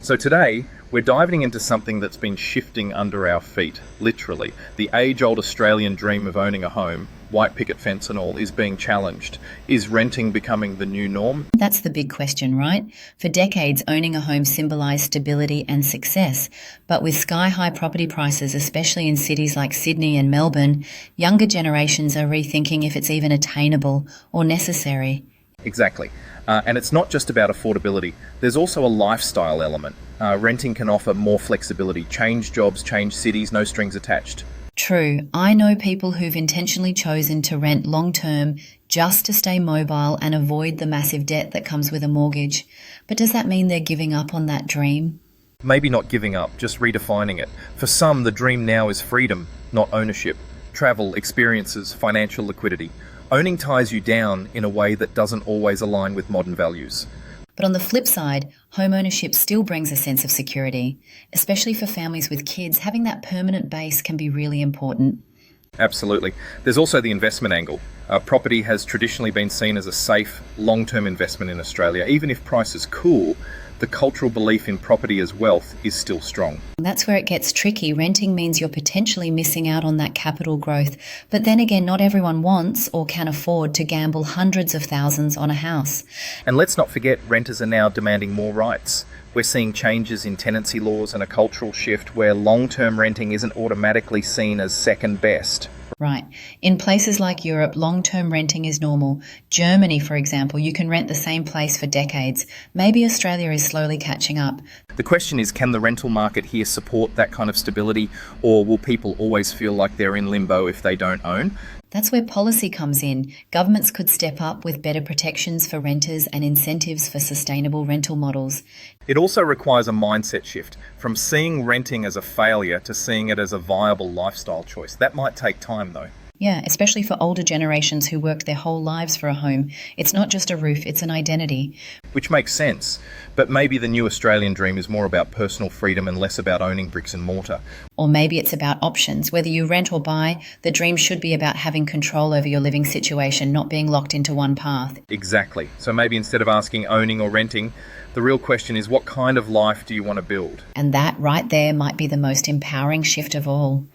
So today, we're diving into something that's been shifting under our feet, literally. The age-old Australian dream of owning a home, white picket fence and all, is being challenged. Is renting becoming the new norm? That's the big question, right? For decades, owning a home symbolised stability and success. But with sky-high property prices, especially in cities like Sydney and Melbourne, younger generations are rethinking if it's even attainable or necessary. Exactly. And it's not just about affordability. There's also a lifestyle element. Renting can offer more flexibility. Change jobs, change cities, no strings attached. True, I know people who've intentionally chosen to rent long-term just to stay mobile and avoid the massive debt that comes with a mortgage. But does that mean they're giving up on that dream? Maybe not giving up, just redefining it. For some, the dream now is freedom, not ownership. Travel, experiences, financial liquidity. Owning ties you down in a way that doesn't always align with modern values. But on the flip side, homeownership still brings a sense of security. Especially for families with kids, having that permanent base can be really important. Absolutely. There's also the investment angle. Property has traditionally been seen as a safe, long-term investment in Australia. Even if prices cool, the cultural belief in property as wealth is still strong. That's where it gets tricky. Renting means you're potentially missing out on that capital growth. But then again, not everyone wants or can afford to gamble hundreds of thousands on a house. And let's not forget, renters are now demanding more rights. We're seeing changes in tenancy laws and a cultural shift where long-term renting isn't automatically seen as second best. Right. In places like Europe, long-term renting is normal. Germany, for example, you can rent the same place for decades. Maybe Australia is slowly catching up. The question is, can the rental market here support that kind of stability, or will people always feel like they're in limbo if they don't own? That's where policy comes in. Governments could step up with better protections for renters and incentives for sustainable rental models. It also requires a mindset shift from seeing renting as a failure to seeing it as a viable lifestyle choice. That might take time, though. Yeah, especially for older generations who worked their whole lives for a home. It's not just a roof, it's an identity. Which makes sense. But maybe the new Australian dream is more about personal freedom and less about owning bricks and mortar. Or maybe it's about options. Whether you rent or buy, the dream should be about having control over your living situation, not being locked into one path. Exactly. So maybe instead of asking owning or renting, the real question is, what kind of life do you want to build? And that right there might be the most empowering shift of all.